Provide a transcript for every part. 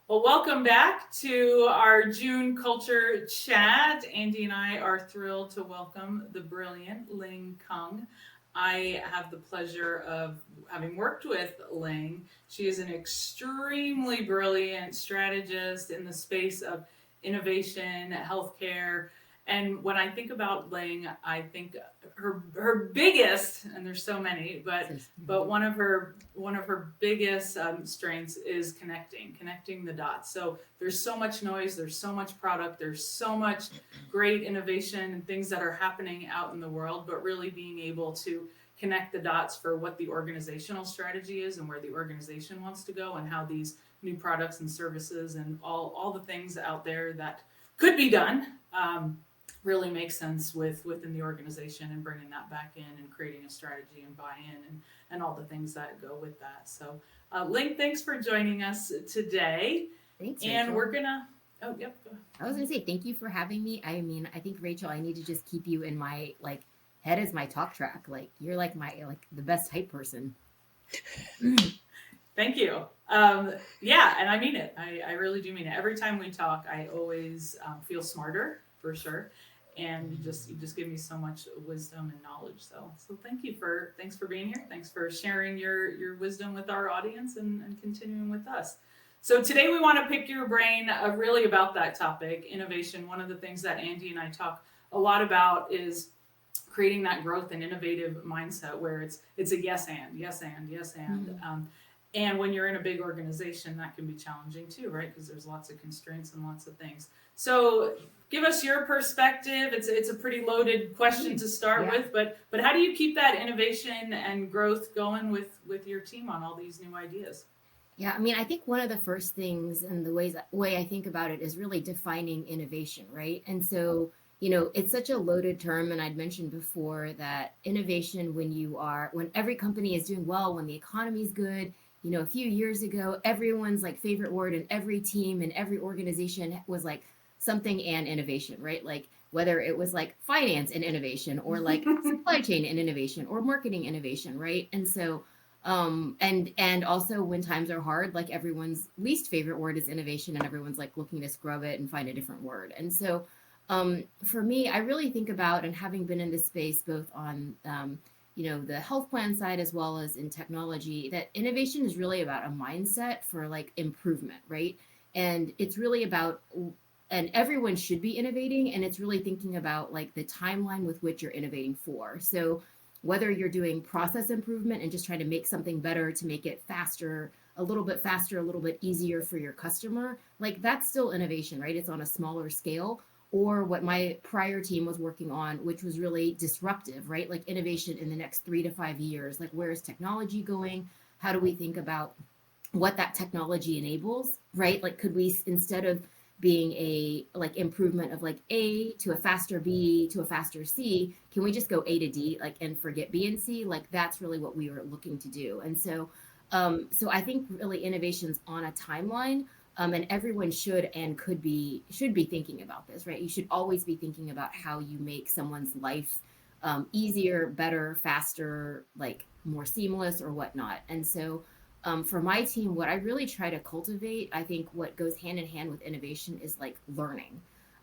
Well, welcome back to our June Culture Chat. Andy and I are thrilled to welcome the brilliant Ling Kung. I have the pleasure of having worked with Ling. She is an extremely brilliant strategist in the space of innovation, healthcare. And when I think about Ling, I think her biggest, and there's so many, but one of her biggest strengths is connecting the dots. So there's so much noise, there's so much product, there's so much great innovation and things that are happening out in the world, but really being able to connect the dots for what the organizational strategy is and where the organization wants to go and how these new products and services and all the things out there that could be done really makes sense within the organization, and bringing that back in and creating a strategy and buy-in and all the things that go with that. So, Ling, thanks for joining us today. Thanks, And Rachel. we're gonna. Oh, yep. Go. I was gonna say thank you for having me. I mean, I think Rachel, I need to just keep you in my head as my talk track. Like you're like my the best hype person. Thank you. Yeah, and I mean it. I really do mean it. Every time we talk, I always feel smarter for sure. And you just give me so much wisdom and knowledge. So thanks for being here. Thanks for sharing your wisdom with our audience and continuing with us. So today we want to pick your brain really about that topic, innovation. One of the things that Andy and I talk a lot about is creating that growth and innovative mindset where it's a yes and. And when you're in a big organization, that can be challenging too, right? Because there's lots of constraints and lots of things. So give us your perspective. It's a pretty loaded question to start Yeah. with, but how do you keep that innovation and growth going with your team on all these new ideas? Yeah, I mean, I think one of the first things and the way I think about it is really defining innovation, right? And so, it's such a loaded term, and I'd mentioned before that innovation when every company is doing well, when the economy is good, a few years ago, everyone's like favorite word in every team and every organization was like something and innovation, right? Like whether it was like finance and innovation or like supply chain and innovation or marketing innovation, right? And so and also when times are hard, like everyone's least favorite word is innovation and everyone's like looking to scrub it and find a different word. And so for me, I really think about, and having been in this space both on the health plan side as well as in technology, that innovation is really about a mindset for like improvement, right? And it's really about, and everyone should be innovating, and it's really thinking about like the timeline with which you're innovating for. So whether you're doing process improvement and just trying to make something better to make it faster, a little bit easier for your customer, like that's still innovation, right? It's on a smaller scale. Or what my prior team was working on, which was really disruptive, right? Like innovation in the next 3 to 5 years. Like, where is technology going? How do we think about what that technology enables, right? Like, could we, instead of being a like improvement of like A to a faster B to a faster C, can we just go A to D, like, and forget B and C? Like, that's really what we were looking to do. And so I think really innovation's on a timeline, and everyone should be thinking about this, right? You should always be thinking about how you make someone's life easier, better, faster, like more seamless or whatnot. And so for my team, what I really try to cultivate, I think what goes hand in hand with innovation is like learning.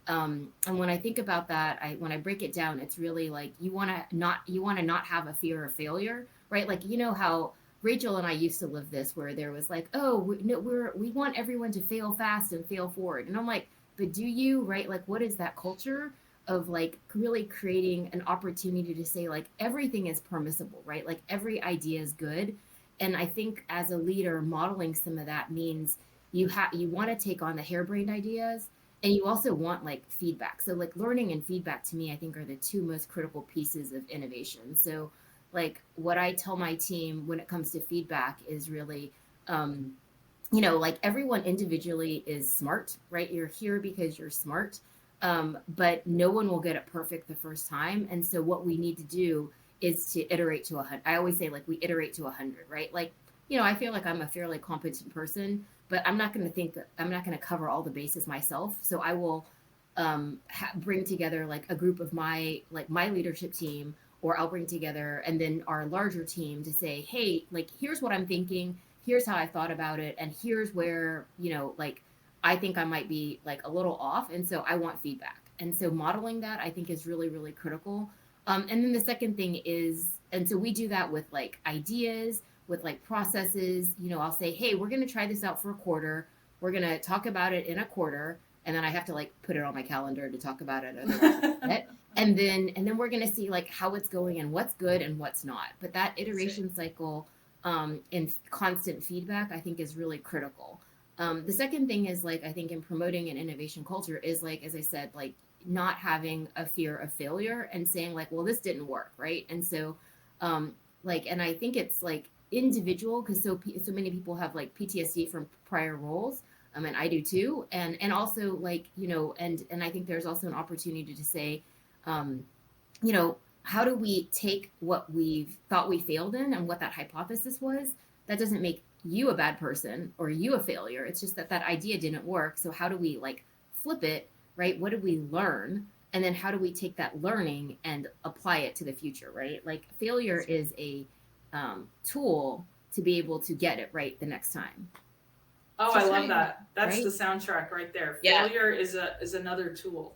And when I think about that, when I break it down, it's really like you want to not have a fear of failure, right? Like how Rachel and I used to live this, where there was like, oh, no, we want everyone to fail fast and fail forward, and I'm like, but do you, right? Like, what is that culture of like really creating an opportunity to say like everything is permissible, right? Like every idea is good. And I think as a leader, modeling some of that means you want to take on the harebrained ideas, and you also want like feedback. So like learning and feedback to me, I think, are the two most critical pieces of innovation. So like what I tell my team when it comes to feedback is really like everyone individually is smart, right? You're here because you're smart. But no one will get it perfect the first time. And so what we need to do is to iterate to 100. I always say like we iterate to 100, right? Like, I feel like I'm a fairly competent person, but I'm not going to cover all the bases myself. So I will bring together like a group of my leadership team, or I'll bring together and then our larger team to say, hey, like here's what I'm thinking, here's how I thought about it, and here's where, like I think I might be like a little off. And so I want feedback. And so modeling that I think is really, really critical. And then the second thing is, and so we do that with like ideas, with like processes. I'll say, hey, we're going to try this out for a quarter. We're going to talk about it in a quarter. And then I have to like put it on my calendar to talk about it. Otherwise, I forget. And then we're going to see like how it's going and what's good and what's not. But that iteration cycle and constant feedback, I think, is really critical. The second thing is like I think in promoting an innovation culture is like, as I said, like not having a fear of failure and saying like, well, this didn't work, right? And so like, and I think it's like individual because so many people have like PTSD from prior roles. And I do too. And also like, and I think there's also an opportunity to say, um, how do we take what we've thought we failed in and what that hypothesis was? That doesn't make you a bad person or you a failure. It's just that that idea didn't work. So how do we like flip it, right? What did we learn? And then how do we take that learning and apply it to the future, right? Like failure is a tool to be able to get it right the next time. Oh, I love that. That's Right? the soundtrack right there. Yeah. Failure is another tool.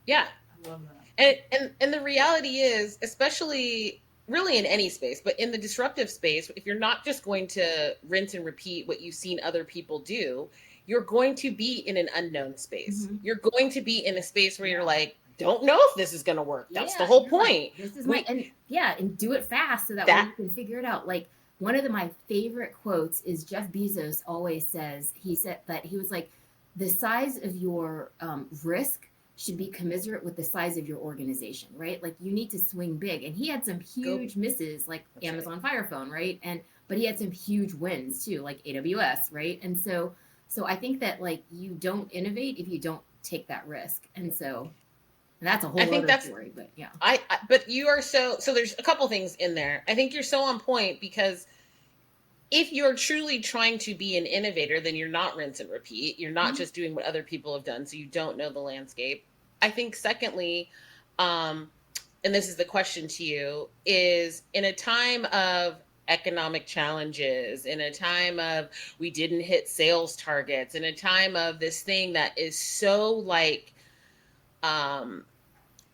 Yeah. I love that. And the reality is, especially really in any space, but in the disruptive space, if you're not just going to rinse and repeat what you've seen other people do, you're going to be in an unknown space. Mhm. You're going to be in a space where you're like, don't know if this is going to work. That's the Yeah, whole you're like, point. this is my and do it fast so that way you can figure it out. Like one of my favorite quotes is Jeff Bezos always says, he said that he was like, the size of your risk should be commensurate with the size of your organization, right? Like you need to swing big. And he had some huge misses, like That's Amazon Fire Phone, right? But he had some huge wins too, like AWS, right? And so I think that like you don't innovate if you don't take that risk. And so that's a whole other story, but yeah. But you are so there's a couple things in there. I think you're so on point because if you're truly trying to be an innovator, then you're not rinse and repeat. You're not just doing what other people have done, so you don't know the landscape. I think secondly, and this is the question to you, is in a time of economic challenges, in a time of we didn't hit sales targets, in a time of this thing that is so like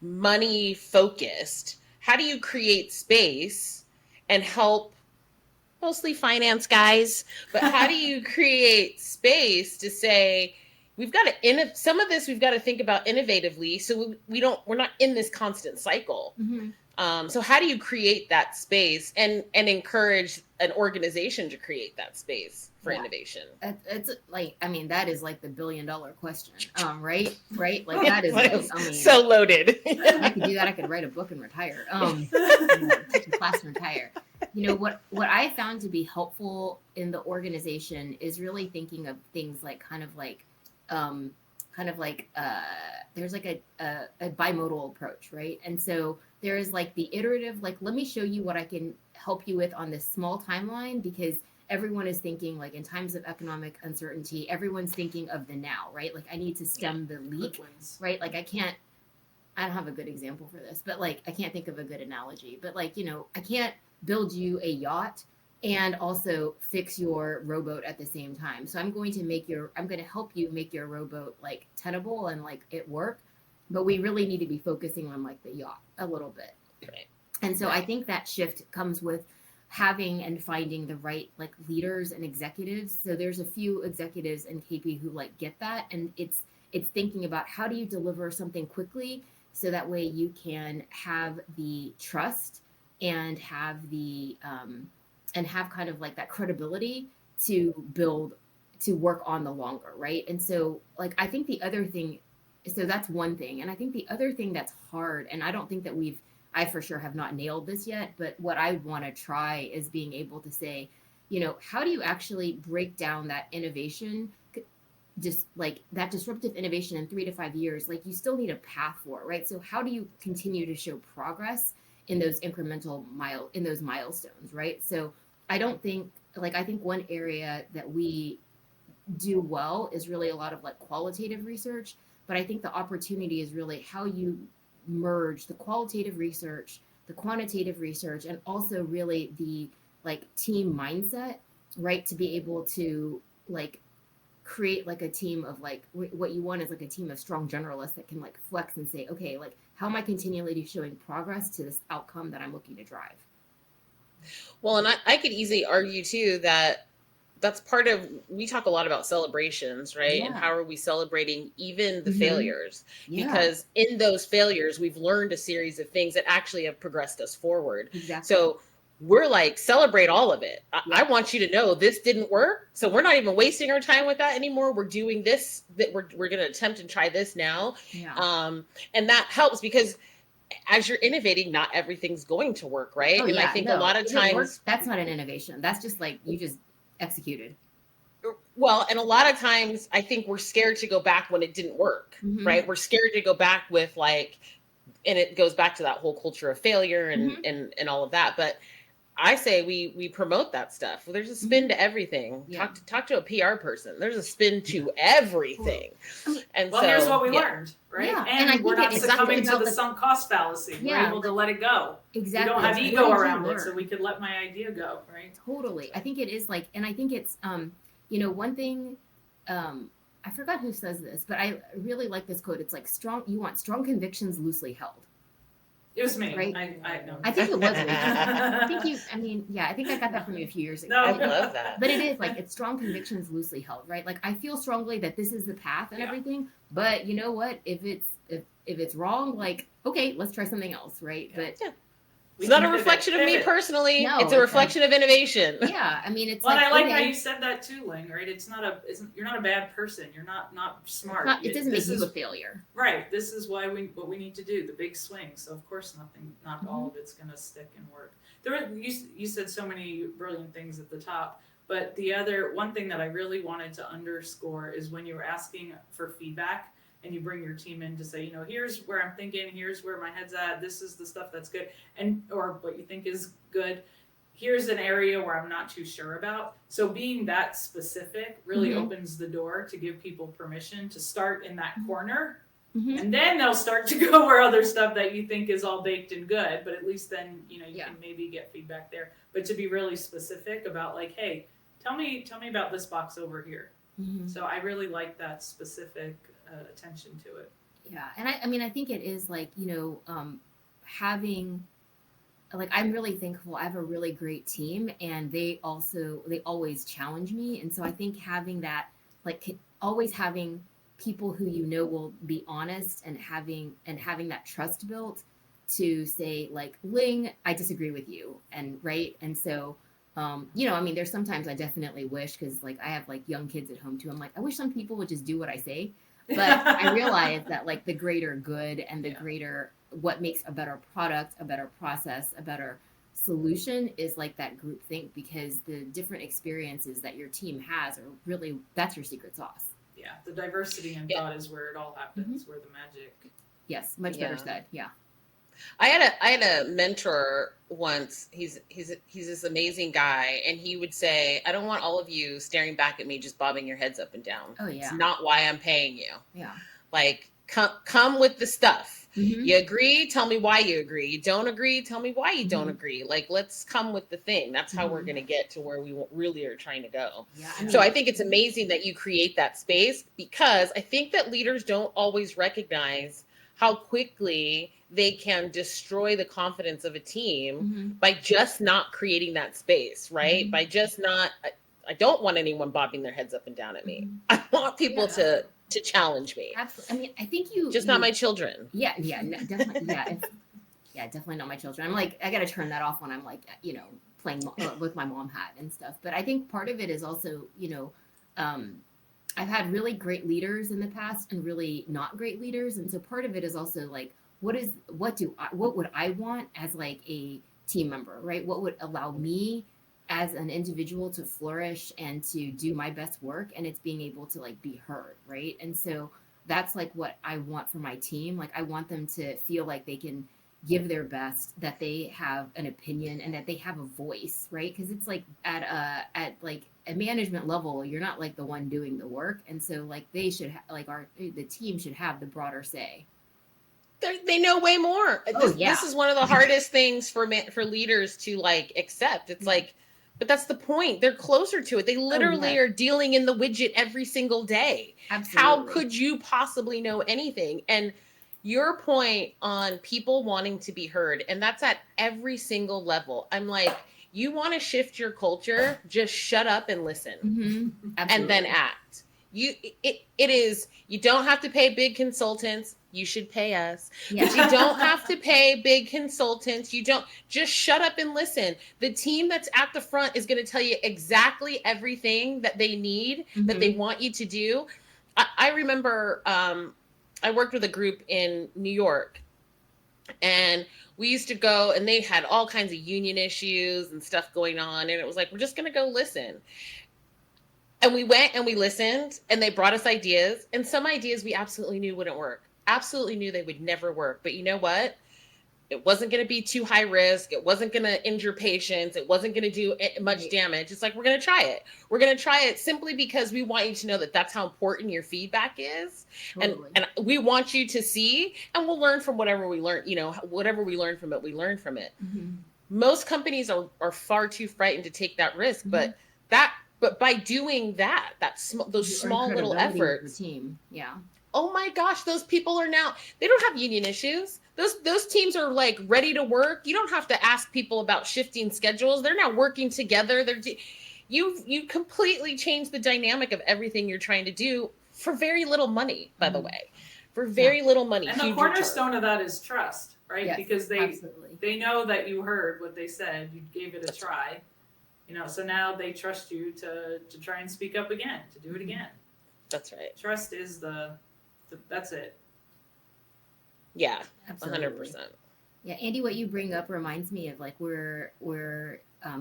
money focused, how do you create space and help mostly finance guys, but how do you create space to say we've got to some of this we've got to think about innovatively so we're not in this constant cycle. So how do you create that space and encourage an organization to create that space for innovation? It's like, I mean, that is like the $1 billion question, right? Like that is like, I mean, so loaded. If I could do that, I could write a book and retire. Take a class and retire. What I found to be helpful in the organization is really thinking of things like there's like a bimodal approach, right? And so there is like the iterative, like let me show you what I can help you with on this small timeline, because everyone is thinking like in times of economic uncertainty, everyone's thinking of the now, right? Like I need to stem the leak, right? Like I don't have a good example for this, but like I can't think of a good analogy, but like, I can't build you a yacht and also fix your rowboat at the same time. So I'm going to help you make your rowboat like tenable and like it work, but we really need to be focusing on like the yacht a little bit. Right. And so I think that shift comes with having and finding the right like leaders and executives. So there's a few executives in KP who like get that, and it's thinking about how do you deliver something quickly so that way you can have the trust and have the and have kind of like that credibility to work on the longer, right? And so like I think the other thing, so that's one thing, and I think the other thing that's hard, and I don't think that I for sure have not nailed this yet, but what I want to try is being able to say, how do you actually break down that innovation, just like that disruptive innovation in 3 to 5 years? Like you still need a path for it, right? So how do you continue to show progress in those milestones, right? So I think one area that we do well is really a lot of like qualitative research, but I think the opportunity is really how you merge the qualitative research, the quantitative research, and also really the like team mindset, right? To be able to like create like a team of like what you want is like a team of strong generalists that can like flex and say, okay, like how am I continually showing progress to this outcome that I'm looking to drive? Well, and I could easily argue too that that's part of, we talk a lot about celebrations, right? And Yeah. how are we celebrating even the Mhm. failures? Yeah. Because in those failures, we've learned a series of things that actually have progressed us forward. Exactly. So we're like, celebrate all of it. I Yeah. want you to know this didn't work. So we're not even wasting our time with that anymore. We're doing this, that we're going to attempt and try this now. Yeah. And that helps because as you're innovating, not everything's going to work, right? Oh And I yeah. think a No, lot of if it works, times, that's not an innovation. That's just like you just executed. well, and a lot of times I think we're scared to go back when it didn't work, Mhm. right? We're scared to go back with like, and it goes back to that whole culture of failure and Mhm. and all of that. But I say we promote that stuff. Well, there's a spin to everything. Yeah. Talk to a PR person. There's a spin to everything. I mean, And Well, so here's what we yeah. learned, right? Yeah, And and I we're think not it's succumbing exactly to the about sunk cost fallacy. We're Yeah. able to let it go. exactly. We don't have It's ego what did you around it, so learn? we could let my idea go, right? Totally. I think it is like, and I think it's, you know, one thing, I forgot who says this, but I really like this quote. It's like you want strong convictions loosely held. It was me. Right? I know. I think it was me. I think I think I got that from you a few years ago. No. I love that. But it is like, it's strong convictions loosely held, right? Like I feel strongly that this is the path and Yeah. everything, but you know what? If it's wrong, like, okay, let's try something else, right? Yeah. But Yeah. We It's not can a reflection of me pivot. personally. No, it's a it's reflection of innovation. yeah, I mean, it's Well, and like, I like okay, how you said that too, Ling. Right? You're not a bad person. You're not smart. it doesn't make This you is a failure. right. This is why what we need to do. The big swing. So of course, not Mhm. all of it's going to stick and work. You said so many brilliant things at the top, but the other one thing that I really wanted to underscore is when you were asking for feedback and you bring your team in to say, you know, here's where I'm thinking, here's where my head's at, this is the stuff that's good, and or what you think is good. Here's an area where I'm not too sure about. So being that specific really Mhm. opens the door to give people permission to start in that corner. Mhm. And then they'll start to go where other stuff that you think is all baked and good, but at least then, you know, you Yeah. can maybe get feedback there. But to be really specific about like, hey, tell me about this box over here. Mhm. So I really like that specific attention to it. Yeah, and I mean, I think it is like, you know, having, like, I'm really thankful. I have a really great team, and they always challenge me, and so I think having that, like, always having people who you know will be honest, and having that trust built to say like, Ling, I disagree with you, and right, and so. You know, I mean, there's sometimes I definitely wish, because like I have like young kids at home too. I'm like, I wish some people would just do what I say, but I realize that like the greater good and the Yeah. greater what makes a better product, a better process, a better solution is like that group think, because the different experiences that your team has are really, that's your secret sauce. Yeah, the diversity in Yeah. thought is where it all happens, where the magic. Yes, much better Yeah. said. Yeah. I had a mentor once. He's this amazing guy, and he would say, "I don't want all of you staring back at me, just bobbing your heads up and down. Oh It's yeah. not why I'm paying you. Yeah. Like, come with the stuff. Mhm. You agree? Tell me why you agree. You don't agree? Tell me why you don't Mhm. agree. Like, let's come with the thing. That's how we're Mhm. going to get to where we really are trying to go." Yeah. I mean, So I think it's amazing that you create that space, because I think that leaders don't always recognize how quickly they can destroy the confidence of a team mhm. by just not creating that space, right? Mhm. By just not, I don't want anyone bobbing their heads up and down at me. Mhm. I want people Yeah. to challenge me. Absolutely. I mean, I think you Just not my children. Yeah, yeah, definitely. Yeah, yeah, definitely not my children. I'm like, I got to turn that off when I'm like, you know, playing with my mom hat and stuff. But I think part of it is also, you know, I've had really great leaders in the past and really not great leaders, and so part of it is also like, what would I want as like a team member, right? What would allow me as an individual to flourish and to do my best work, and it's being able to like be heard, right? And so that's like what I want for my team. Like I want them to feel like they can give their best, that they have an opinion, and that they have a voice, right? Because it's like at like a management level, you're not like the one doing the work, and so like they should like the team should have the broader say. They know way more. Oh, yeah. This is one of the hardest things for leaders to like accept. It's like, But that's the point. They're closer to it. They Oh, literally yes, are dealing in the widget every single day. How absolutely. could you possibly know anything? And your point on people wanting to be heard, and that's at every single level. I'm like, you want to shift your culture, just shut up and listen Hmm. and then Absolutely. act. It is, you don't have to pay big consultants. You should pay us, Yeah. but you don't have to pay big consultants. You don't, just shut up and listen. The team that's at the front is going to tell you exactly everything that they need, that they Hmm. want you to do. I remember I worked with a group in New York, and we used to go, and they had all kinds of union issues and stuff going on, and it was like, we're just going to go listen. And we went and we listened, and they brought us ideas, and some ideas we absolutely knew wouldn't work, absolutely knew they would never work. But you know what, it wasn't going to be too high risk, it wasn't going to injure patients, it wasn't going to do much Right. damage. It's like, we're going to try it, we're going to try it simply because we want you to know that that's how important your feedback is. and Totally. and we want you to see, and we'll learn from whatever we learn, whatever we learn from it, we learn from it. Hmm. Most companies are far too frightened to take that risk, Hmm. but by doing those You earn small little credibility with your efforts, team. Yeah. oh my gosh, those people are now, they don't have union issues. Those teams are like ready to work. You don't have to ask people about shifting schedules. They're now working together. You completely change the dynamic of everything you're trying to do for very little money, by the Hmm. way. For Yeah. very little money, And the huge return. cornerstone of that is trust, right? Yes, Because absolutely. they know that you heard what they said, you gave it a try, so now they trust you to try and speak up again, to do it again. That's right. Trust is the that's it. Yeah, Absolutely. 100%. Yeah, Andy, what you bring up reminds me of like we're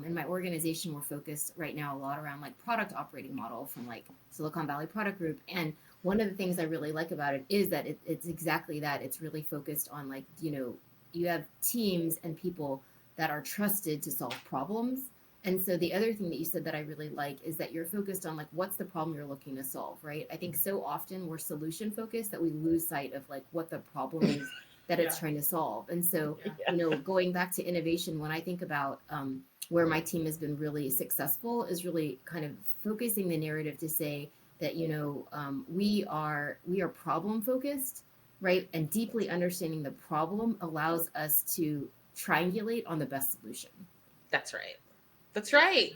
in my organization, we're focused right now a lot around like product operating model from like Silicon Valley Product Group. And one of the things I really like about it is that it's exactly that. It's really focused on like, you have teams and people that are trusted to solve problems. And so the other thing that you said that I really like is that you're focused on like what's the problem you're looking to solve, right? I think so often we're solution focused that we lose sight of like what the problem is that Yeah. it's trying to solve. And so, Yeah. going back to innovation, when I think about where my team has been really successful is really kind of focusing the narrative to say that we are problem focused, right? And deeply understanding the problem allows us to triangulate on the best solution. That's right. That's right.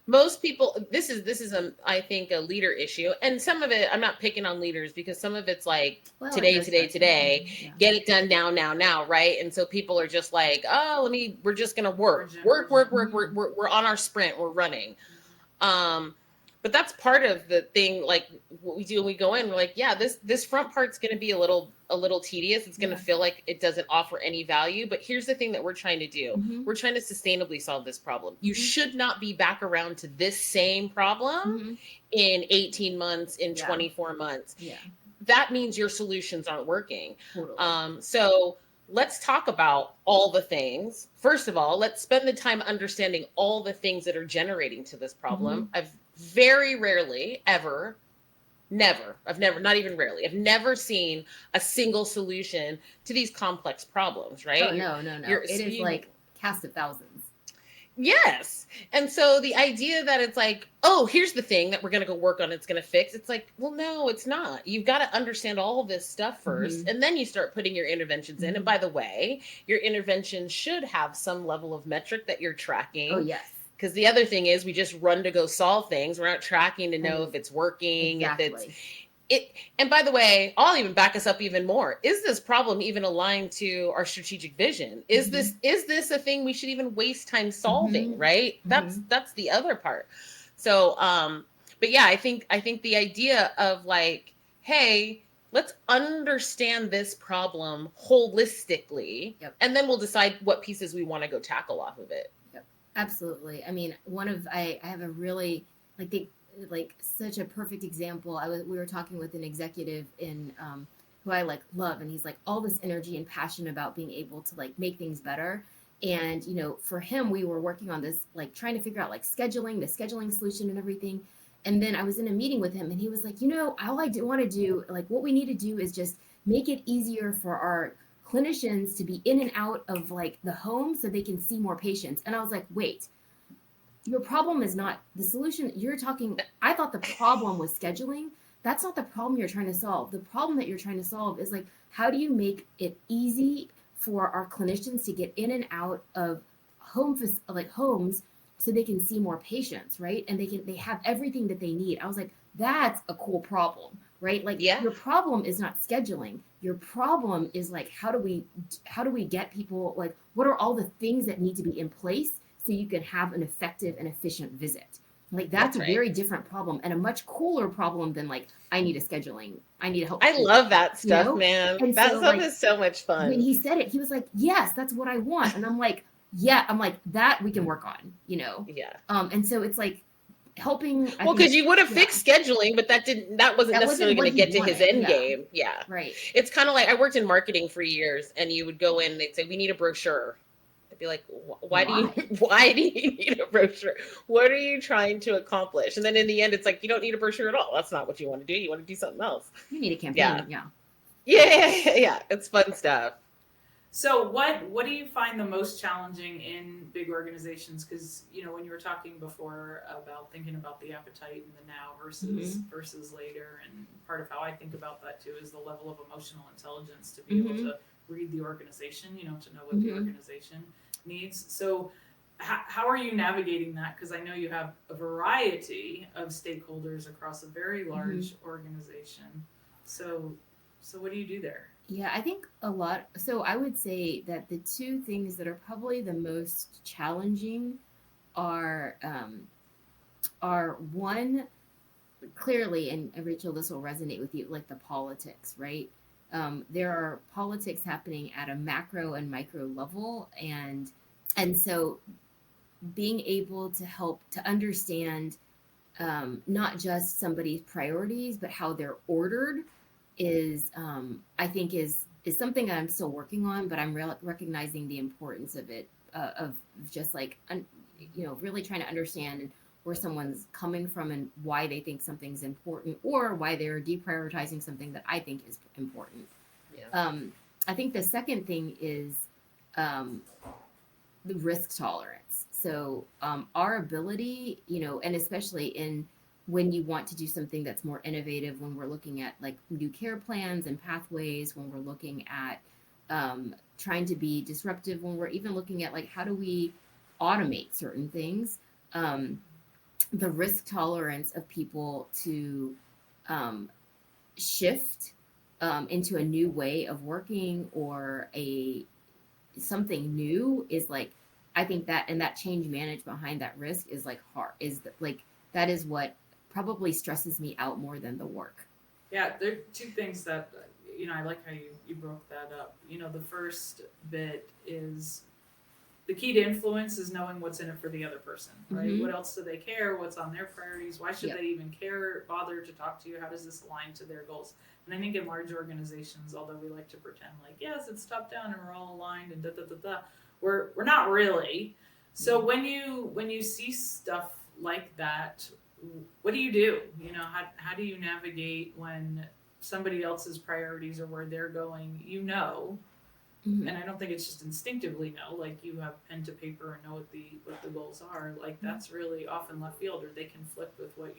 Most people, this is I think a leader issue, and some of it, I'm not picking on leaders, because some of it's like Well, it today, does today, touch on today, yeah. get it done now, now, now, right? And so people are just like, oh, we're just gonna work, Urgent, work, urgent. work, work, work, we're on our sprint, we're running. Um, but that's part of the thing. Like, what we do when we go in, we're like, yeah, this front part's going to be a little tedious. It's going to Yeah. feel like it doesn't offer any value. But here's the thing that we're trying to do. Mm-hmm. We're trying to sustainably solve this problem. You Mm-hmm. should not be back around to this same problem Mm-hmm. in 18 months, in Yeah. 24 months. Yeah. That means your solutions aren't working. Totally. So let's talk about all the things. First of all, let's spend the time understanding all the things that are generating to this problem. Mm-hmm. I've very rarely ever, I've never, not even rarely, I've never seen a single solution to these complex problems, right? Oh, no, no, no. It is like cast of thousands. Yes. And so the idea that it's like, oh, here's the thing that we're going to go work on, it's going to fix. It's like, well, no, it's not. You've got to understand all of this stuff 1st, and then you start putting your interventions in. And by the way, your intervention should have some level of metric that you're tracking. Oh, yes. Because the other thing is we just run to go solve things. We're not tracking to know if it's working, Exactly. if it's and by the way, I'll even back us up even more. Is this problem even aligned to our strategic vision? Is this a thing we should even waste time solving? Right? That's the other part. So, but yeah, I think the idea of like, hey, let's understand this problem holistically, and then we'll decide what pieces we want to go tackle off of it. Yep, absolutely. I mean, I have a really like such a perfect example. We were talking with an executive in who I like love, and he's like all this energy and passion about being able to like make things better. And for him, we were working on this, like trying to figure out like the scheduling solution and everything. And then I was in a meeting with him, and he was like, all I want to do, like what we need to do is just make it easier for our clinicians to be in and out of like the home so they can see more patients. And I was like, wait, your problem is not the solution. You're talking, I thought the problem was scheduling. That's not the problem you're trying to solve. The problem that you're trying to solve is like, how do you make it easy for our clinicians to get in and out of homes so they can see more patients, right? And they have everything that they need. I was like, that's a cool problem, right? Like Yeah. your problem is not scheduling. Your problem is like, how do we get people, like, what are all the things that need to be in place so you can have an effective and efficient visit? Like that's a right. very different problem and a much cooler problem than like, I need a scheduling, I need a help. I love that You stuff, know? man. And That so stuff like is so much when fun. he said it, he was like, yes, that's what I want. And I'm like, yeah, I'm like, that we can work on, you know? Yeah. And so it's like helping, I Well, think, because you would have yeah, fixed scheduling, but that wasn't that necessarily wasn't going what to he get to his wanted. end Yeah. game. Yeah. Right. It's kind of like I worked in marketing for years, and you would go in and they'd say, "We need a brochure." I'd be like, "Why do you Why? why do you need a brochure? What are you trying to accomplish?" And then in the end, it's like you don't need a brochure at all. That's not what you want to do. You want to do something else. You need a Yeah. campaign. Yeah. Yeah. It's fun stuff. So what do you find the most challenging in big organizations? Because when you were talking before about thinking about the appetite and the now versus later, and part of how I think about that too is the level of emotional intelligence to be able to read the organization, to know what the organization needs. So how are you navigating that? Because I know you have a variety of stakeholders across a very large organization. So what do you do there? Yeah, I think a lot. So I would say that the two things that are probably the most challenging are one, clearly, and Rachel, this will resonate with you, like the politics, right? There are politics happening at a macro and micro level, and so being able to help to understand not just somebody's priorities, but how they're ordered is, I think, is something that I'm still working on, but I'm recognizing the importance of it, of just like, really trying to understand where someone's coming from and why they think something's important or why they're deprioritizing something that I think is important. Yeah. I think the second thing is um, the risk tolerance. So our ability, and especially in when you want to do something that's more innovative, when we're looking at like new care plans and pathways, when we're looking at trying to be disruptive, when we're even looking at like how do we automate certain things, the risk tolerance of people to um, shift into a new way of working or a something new is like, I think that, and that change managed behind that risk is like hard, like that is what probably stresses me out more than the work. Yeah, there are two things that I like how you broke that up. The first bit is the key to influence is knowing what's in it for the other person, right? What else do they care? What's on their priorities? Why should they even care, bother to talk to you? How does this align to their goals? And I think in large organizations, although we like to pretend like, yes, it's top down and we're all aligned and we're not really. So when you see stuff like that, what do you do? How do you navigate when somebody else's priorities are where they're going? And I don't think it's just instinctively like you have pen to paper and know what the goals are. Like that's really often left field, or they conflict with what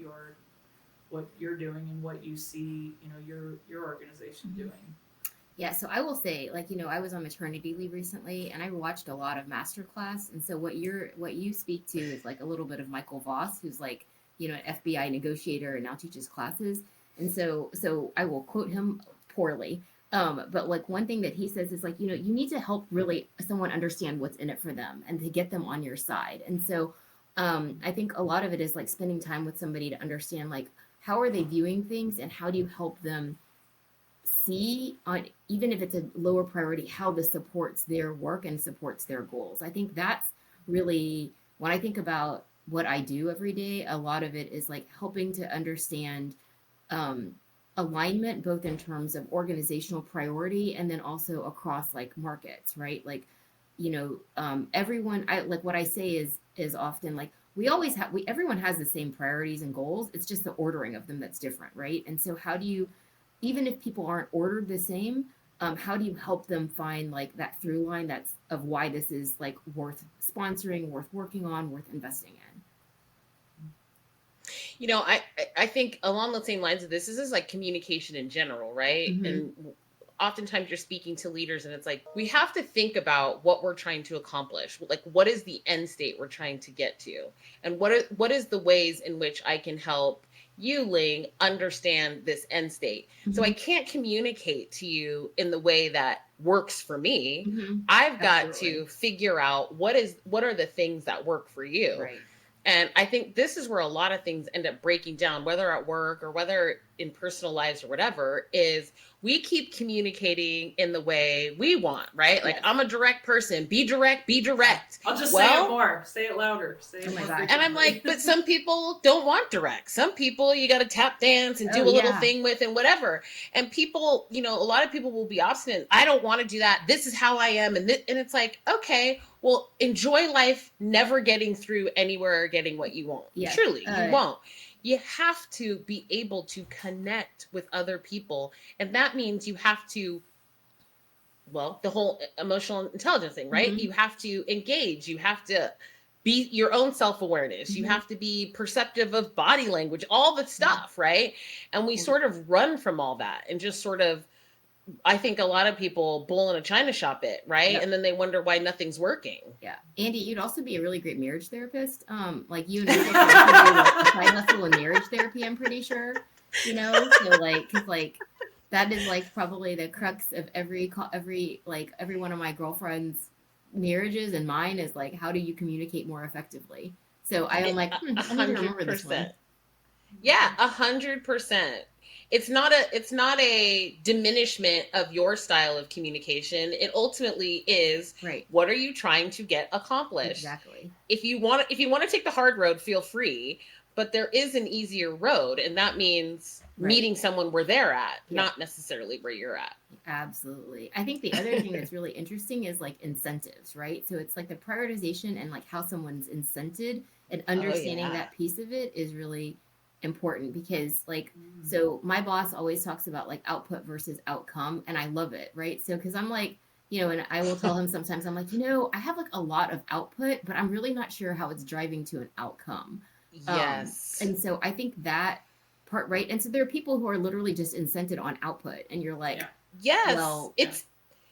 you're doing and what you see, your organization doing. Yeah, so I will say, like, I was on maternity leave recently and I watched a lot of masterclass. And so what you speak to is like a little bit of Michael Voss, who's like, an FBI negotiator and now teaches classes. And so I will quote him poorly. But like one thing that he says is like, you need to help really someone understand what's in it for them and to get them on your side. And so I think a lot of it is like spending time with somebody to understand like how are they viewing things and how do you help them see on, even if it's a lower priority, how this supports their work and supports their goals. I think that's really, when I think about what I do every day, a lot of it is like helping to understand um, alignment, both in terms of organizational priority and then also across like markets, right? Like, everyone, I like what I say is often like we always have, everyone has the same priorities and goals. It's just the ordering of them that's different, right? And so how do you, even if people aren't ordered the same, how do you help them find like that through line that's of why this is like worth sponsoring, worth working on, worth investing in? I think along the same lines of this is like communication in general, right? Mhm. And oftentimes you're speaking to leaders and it's like we have to think about what we're trying to accomplish. Like what is the end state we're trying to get to? And what is the ways in which I can help you, Ling, understand this end state? So I Mhm. can't communicate to you in the way that works for me. Mhm. I've got Absolutely. to figure out what are the things that work for you. Right. And I think this is where a lot of things end up breaking down, whether at work or whether in personal lives or whatever, is we keep communicating in the way we want, right? Like, Yes. I'm a direct person. Be direct, be direct. I'll just say it Well, more. Say it louder. Say it Oh my more gosh. and I'm frequently. like, but some people don't want direct. Some people you got to tap dance and do Oh, a little yeah. thing with and whatever. And people, a lot of people will be obstinate. I don't want to do that. This is how I am. And it's like, okay, well, enjoy life, never getting through anywhere or getting what you want. Yes. Truly, you won't. You have to be able to connect with other people. And that means you have to, well, the whole emotional intelligence thing, right? Mhm. You have to engage. You have to be your own self-awareness. You Mhm. have to be perceptive of body language, all the stuff, right? And we sort of run from all that and just sort of, I think a lot of people bull in a china shop it, right? Yep. And then they wonder why nothing's working. Yeah. Andy, you'd also be a really great marriage therapist. Like you and Rachel could also do like a side hustle in marriage therapy, I'm pretty sure. So like, cause like that is like probably the crux of every one of my girlfriends' marriages, and mine is like, how do you communicate more effectively? So I am like, I need to remember this one. 100%. Yeah, 100%. It's not a diminishment of your style of communication. It ultimately is, Right. what are you trying to get accomplished? Exactly. If you want to take the hard road, feel free, but there is an easier road, and that means Right. meeting someone where they're at, Yeah. not necessarily where you're at. Absolutely. I think the other thing that's really interesting is like incentives, right? So it's like the prioritization and like how someone's incented, and understanding yeah. that piece of it is really important, because like, Mm. so my boss always talks about like output versus outcome, and I love it, right? So because I'm like, and I will tell him sometimes, I'm like, I have like a lot of output, but I'm really not sure how it's driving to an outcome. Yes. And so I think that part, right? And so there are people who are literally just incented on output, and you're like, Yeah. Yes. well, it's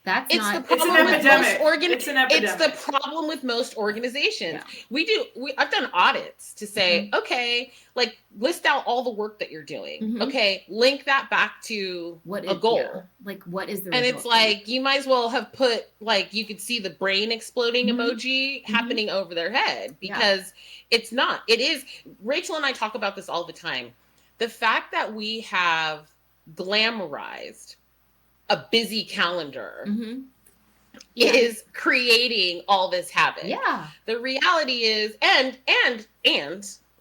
that's the not. It's an problem with epidemic. most It's an It's the epidemic. problem with most organizations. Yeah. I've done audits to say, okay, like list out all the work that you're doing. Mhm. Okay, link that back to What a is goal. yeah, like what is the And result it's from it? like you might as well have put, like, you could see the brain exploding Mhm. emoji happening over their head, Yeah. because it's not. It is. Rachel and I talk about this all the time. The fact that we have glamorized a busy calendar Mhm. Yeah. is creating all this havoc. Yeah. The reality is, and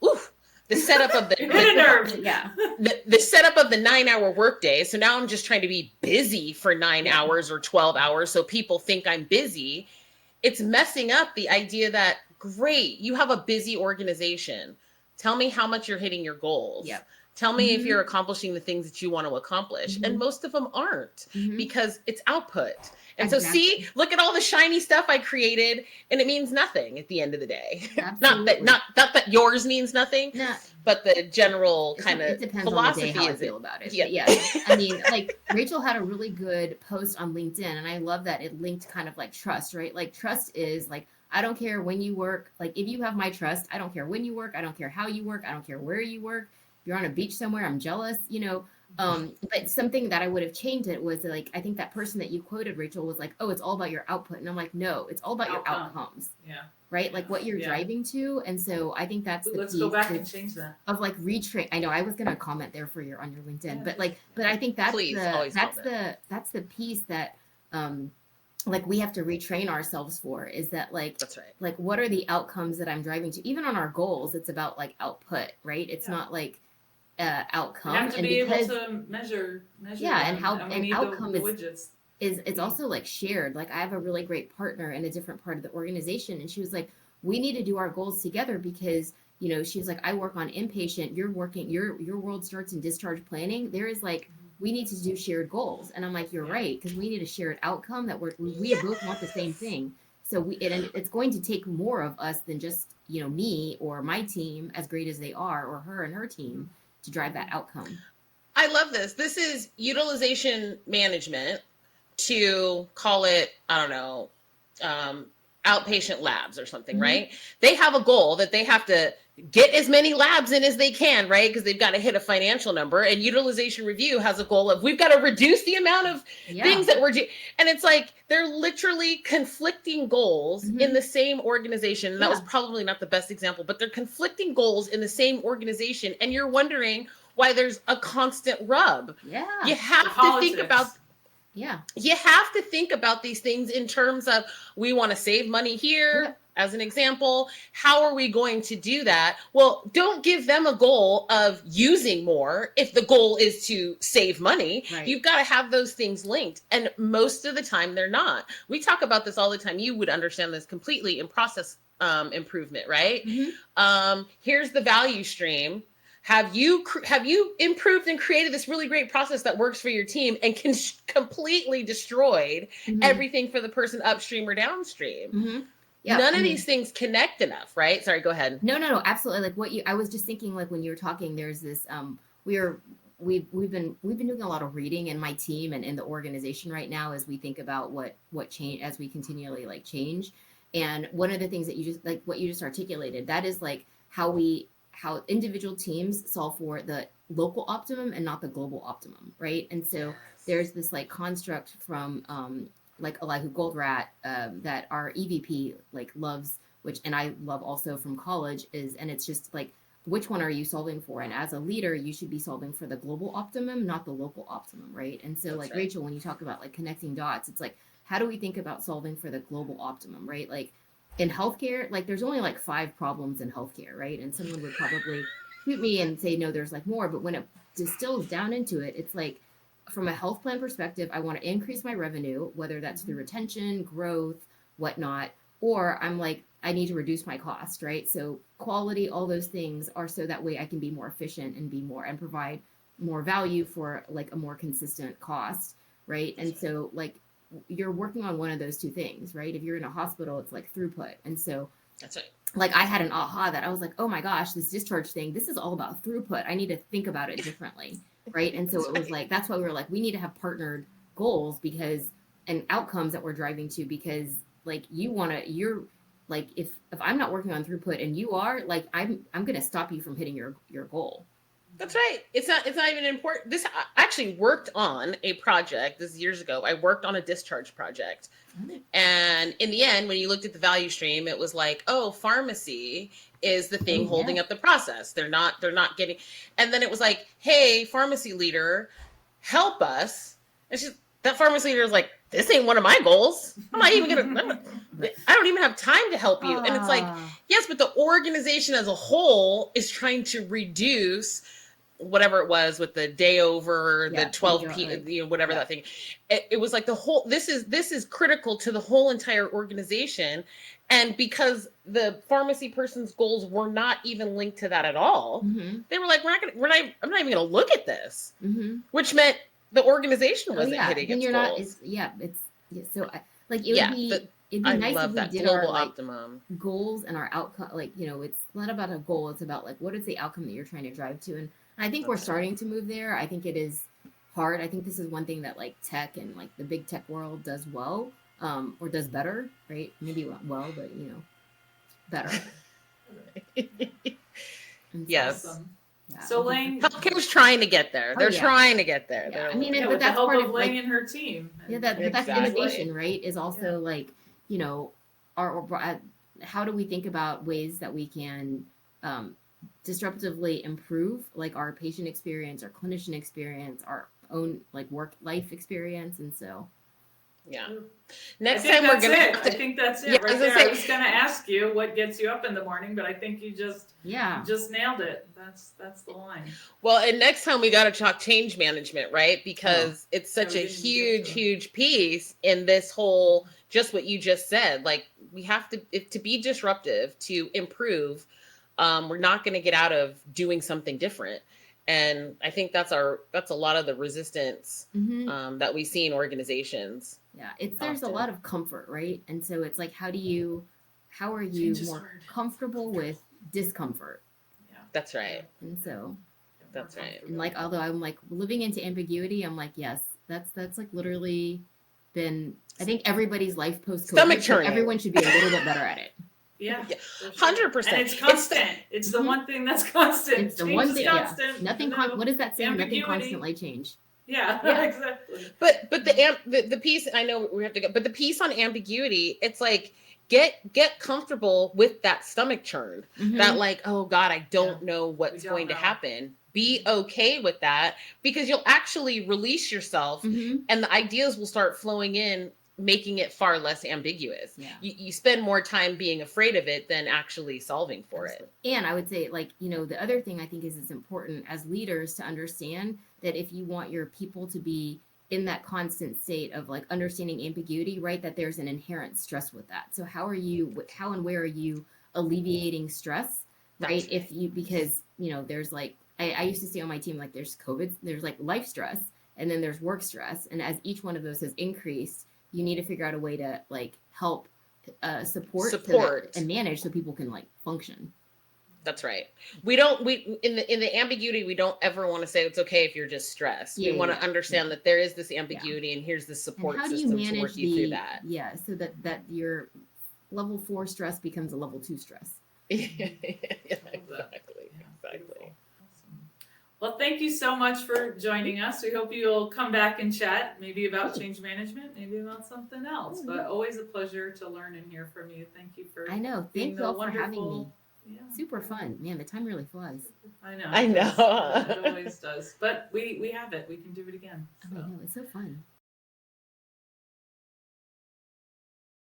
oof, the setup of Hit a nerve. Yeah. the setup of the 9-hour workday. So now I'm just trying to be busy for 9 Yeah. hours or 12 hours, so people think I'm busy. It's messing up the idea that, great, you have a busy organization. Tell me how much you're hitting your goals. Yep. Tell me if Mhm. you're accomplishing the things that you want to accomplish. And Mhm. most of them aren't, Mhm. because it's output. And so, Exactly. see, look at all the shiny stuff I created, and it means nothing at the end of the day. Absolutely. not that yours means nothing, No, but the general kind it of depends on the philosophy day how I is feel about it. Yeah. But yeah, I mean, like Rachel had a really good post on LinkedIn, and I love that it linked kind of like trust, right? Like trust is like, I don't care when you work. Like if you have my trust, I don't care when you work. I don't care how you work. I don't care where you work. If you're on a beach somewhere, I'm jealous, But something that I would have changed it was like, I think that person that you quoted, Rachel, was like, oh, it's all about your output. And I'm like, no, it's all about your Outcome. outcomes, Yeah. right? Like what you're Yeah. driving to. And so I think that's the Let's piece go back and change that. of like retrain. I know I was gonna comment there for on your LinkedIn, Yeah. but I think that's Please, always that's comment. that's the piece that like we have to retrain ourselves for, is that like That's right. like what are the outcomes that I'm driving to? Even on our goals, it's about like output, right? It's Yeah. not like We outcome. have to And be able because to measure. yeah, and them, how and we and need outcome the widgets. is it's also like shared. Like I have a really great partner in a different part of the organization, and she was like, we need to do our goals together, because she was like, I work on inpatient, you're working your world starts in discharge planning. There is like, we need to do shared goals. And I'm like, you're Yeah. right, because we need a shared outcome that we both want the same thing. So and it's going to take more of us than just me or my team as great as they are, or her and her team, to drive that outcome. I love this. This is utilization management, to call it, I don't know, outpatient labs or something, right? They have a goal that they have to get as many labs in as they can, right? Because they've got to hit a financial number. And utilization review has a goal of, we've got to reduce the amount of things that we're doing. And it's like, they're literally conflicting goals in the same organization. And that was probably not the best example, but they're conflicting goals in the same organization. And you're wondering why there's a constant rub. Yeah. You have to think about you have to think about these things in terms of, we want to save money here, as an example. How are we going to do that? Well, don't give them a goal of using more if the goal is to save money. Right. You've got to have those things linked. And most of the time they're not. We talk about this all the time. You would understand this completely in process improvement, right? Here's the value stream. Have you improved and created this really great process that works for your team, and completely destroyed everything for the person upstream or downstream? None of these things connect enough, right? Sorry, go ahead. No, absolutely. Like I was just thinking, like when you were talking, there's this we've been doing a lot of reading in my team and in the organization right now, as we think about what change, as we continually like change. And one of the things that you just, like what you just articulated, that is like how individual teams solve for the local optimum and not the global optimum, right? And so there's this like construct from like Elihu Goldratt that our EVP like loves, which, and I love also from college, and it's just like, which one are you solving for? And as a leader, you should be solving for the global optimum, not the local optimum, right? And so like Rachel, when you talk about like connecting dots, it's like, how do we think about solving for the global optimum, right? Like in healthcare, like there's only like 5 problems in healthcare, right? And someone would probably shoot me and say, no, there's like more. But when it distills down into it, it's like, from a health plan perspective, I want to increase my revenue, whether that's through retention, growth, whatnot, or I'm like, I need to reduce my cost, right? So quality, all those things are so that way I can be more efficient and provide more value for like a more consistent cost, right? And so like, you're working on one of those 2 things, right? If you're in a hospital, it's like throughput. And so that's right. Like I had an aha that I was like, oh my gosh, this discharge thing, this is all about throughput. I need to think about it differently, right? And so it was like, that's why we were like, we need to have partnered goals and outcomes that we're driving to, because like you're like, if I'm not working on throughput and you are, like, I'm going to stop you from hitting your goal. That's right. It's not even important. I actually worked on a project, this is years ago. I worked on a discharge project. And in the end, when you looked at the value stream, it was like, oh, pharmacy is the thing holding up the process. They're not getting, and then it was like, hey, pharmacy leader, help us. And that pharmacy leader was like, this ain't one of my goals. I'm not even I don't even have time to help you. And it's like, yes, but the organization as a whole is trying to reduce whatever it was with the day over, the 12 p.m., whatever that thing. It was like the whole, this is critical to the whole entire organization. And because the pharmacy person's goals were not even linked to that at all, they were like, I'm not even going to look at this, which meant the organization wasn't hitting its goals. So like, it'd be nice if we did our like optimum goals and our outcome. Like, it's not about a goal. It's about like, what is the outcome that you're trying to drive to? And I think we're starting to move there. I think it is hard. I think this is one thing that like tech and like the big tech world does well, or does better, right? Maybe not well, but better. Yes. Awesome. Yeah. So Ling, healthcare's trying to get there. They're trying to get there. Yeah. I mean, but that's part of Ling and her team. Yeah, that's innovation, right? Is also like, how do we think about ways that we can disruptively improve like our patient experience, our clinician experience, our own like work life experience. And so next time we're gonna I think that's it right there. I was gonna ask you what gets you up in the morning, but I think you just nailed it. That's the line. Well, and next time we got to talk change management, right? Because it's such a huge piece in this whole, just what you just said. Like, we have to be disruptive, to improve. We're not going to get out of doing something different. And I think that's a lot of the resistance that we see in organizations. Yeah, there's a lot of comfort, right? And so it's like, how do you how are you Change is more hard. comfortable with discomfort? Yeah. That's right. And so, That's right. and like, although I'm like living into ambiguity, I'm like, yes, that's like literally been, I think everybody's life post Stomach COVID, so churning. everyone should be a little bit better at it. Yeah, Yeah, for sure. 100%. And it's constant. It's the Mhm. one thing that's constant. It's the Change one is thing, yeah. constant. Nothing. No What is that saying? Nothing ambiguity. constantly change. Yeah, Yeah. exactly. But the piece, I know we have to go, but the piece on ambiguity, it's like get comfortable with that stomach churn. Mhm. That like, oh God, I don't know We what's don't going to know. happen. Be okay with that, because you'll actually release yourself, Mhm. and the ideas will start flowing in, making it far less ambiguous. Yeah. You spend more time being afraid of it than actually solving for it. And I would say, like, you know, the other thing I think is it's important as leaders to understand that if you want your people to be in that constant state of like understanding ambiguity, right, that there's an inherent stress with that. So how and where are you alleviating stress, right? That's If you, because, you know, there's like, I used to see on my team, like there's COVID, there's like life stress, and then there's work stress. And as each one of those has increased, you need to figure out a way to like help support and manage so people can like function. That's right. We in the ambiguity, we don't ever want to say it's okay if you're just stressed. We want to understand that there is this ambiguity, and here's the support system to work you through that. Yeah, so that your level 4 stress becomes a level 2 stress. Exactly. Yeah, beautiful. Awesome. Well, thank you so much for joining us. We hope you'll come back and chat, maybe about change management, maybe about something else. But always a pleasure to learn and hear from you. Thank you for Thank you all for having me. Yeah. Super fun. Man, the time really flies. I know. It always does. But we have it. We can do it again. So. I know, it's so fun.